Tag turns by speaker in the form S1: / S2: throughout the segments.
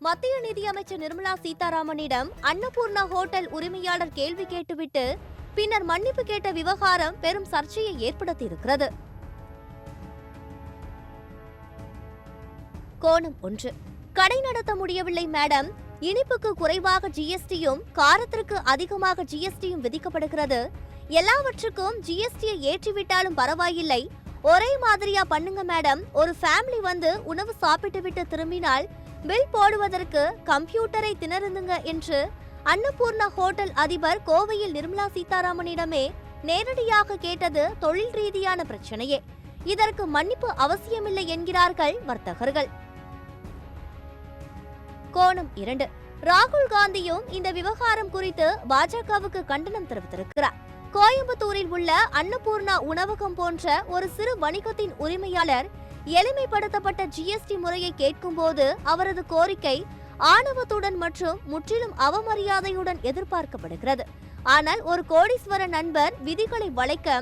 S1: மத்திய நிதியமைச்சர் நிர்மலா சீதாராமனிடம் அன்னபூர்ணா ஹோட்டல் உரிமையாளர் கேள்வி கேட்டுவிட்டு பின்னர் மன்னிப்பு கேட்ட விவகாரம் பெரும் சர்ச்சையை ஏற்படுத்தியிருக்கிறது. கோணம் 1. கடை நடத்த முடியவில்லை மேடம், இனிப்புக்கு குறைவாக ஜிஎஸ்டியும் காரத்திற்கு அதிகமாக ஜிஎஸ்டியும் விதிக்கப்படுகிறது. எல்லாவற்றுக்கும் ஜிஎஸ்டியை ஏற்றிவிட்டாலும் பரவாயில்லை, ஒரே மாதிரியா பண்ணுங்க மேடம். ஒரு ஃபேமிலி வந்து உணவு சாப்பிட்டு விட்டு திரும்பினால் பில் போடுவதற்கு கம்ப்யூட்டரை திணறுங்க என்று அன்னபூர்ணா ஹோட்டல் அதிபர் கோவையில் நிர்மலா சீதாராமனிடமே நேரடியாக கேட்டது தொழில் ரீதியான பிரச்சனையே. இதற்கு மன்னிப்பு அவசியமில்லை என்கிறார்கள் வர்த்தகர்கள். கோணம் 2. ராகுல் காந்தியும் இந்த விவகாரம் குறித்து பாஜகவுக்கு கண்டனம் தெரிவித்திருக்கிறார். கோயம்புத்தூரில் உள்ள அன்னபூர்ணா உணவகம் போன்ற ஒரு சிறு வணிகத்தின் உரிமையாளர் எளிமைப்படுத்தப்பட்ட ஜிஎஸ்டி முறையை கேட்கும்போது அவரது கோரிக்கை ஆணவத்துடன் மற்றும் முற்றிலும் அவமரியாதையுடன் எதிர்பார்க்கப்படுகிறது. ஆனால் ஒரு கோடீஸ்வர நண்பர் விதிகளை வளைக்க,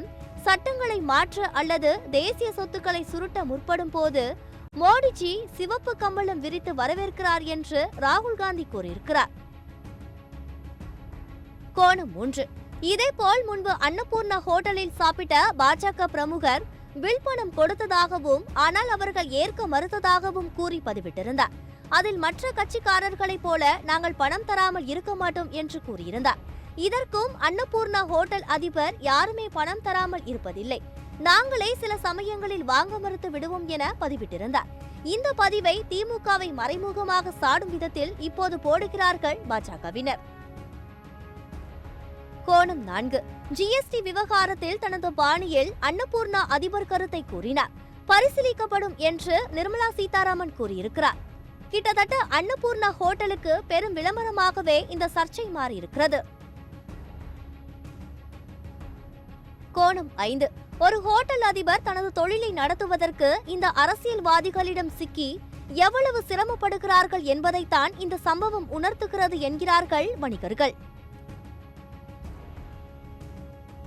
S1: சட்டங்களை மாற்ற அல்லது தேசிய சொத்துக்களை சுருட்ட முற்படும் போது மோடிஜி சிவப்பு கம்பளம் விரித்து வரவேற்கிறார் என்று ராகுல் காந்தி கூறியிருக்கிறார். கோணம் 3. இதேபோல் முன்பு அன்னபூர்ணா ஹோட்டலில் சாப்பிட்ட பாஜக பிரமுகர் பில் பணம் கொடுத்ததாகவும் ஆனால் அவர்கள் ஏற்க மறுத்ததாகவும் கூறி பதிவிட்டிருந்தார். அதில் மற்ற கட்சிக்காரர்களைப் போல நாங்கள் பணம் தராமல் இருக்க மாட்டோம் என்று கூறியிருந்தார். இதற்கும் அன்னபூர்ணா ஹோட்டல் அதிபர் யாருமே பணம் தராமல் இருப்பதில்லை, நாங்களே சில சமயங்களில் வாங்க மறுத்து விடுவோம் என பதிவிட்டிருந்தார். இந்த பதிவை திமுகவை மறைமுகமாக சாடும் விதத்தில் இப்போது போடுகிறார்கள் பாஜகவினர். கோணம் 4. ஜிஎஸ்டி விவகாரத்தில் தனது பாணியில் அன்னபூர்ணா அதிபர் கருத்தை கூறினார். பரிசீலிக்கப்படும் என்று நிர்மலா சீதாராமன் கூறியிருக்கிறார். கிட்டத்தட்ட அன்னபூர்ணா ஹோட்டலுக்கு பெரும் விளம்பரமாகவே இந்த சர்ச்சை மாறியிருக்கிறது. கோணம் 5. ஒரு ஹோட்டல் அதிபர் தனது தொழிலை நடத்துவதற்கு இந்த அரசியல்வாதிகளிடம் சிக்கி எவ்வளவு சிரமப்படுகிறார்கள் என்பதைத்தான் இந்த சம்பவம் உணர்த்துகிறது என்கிறார்கள் வணிகர்கள்.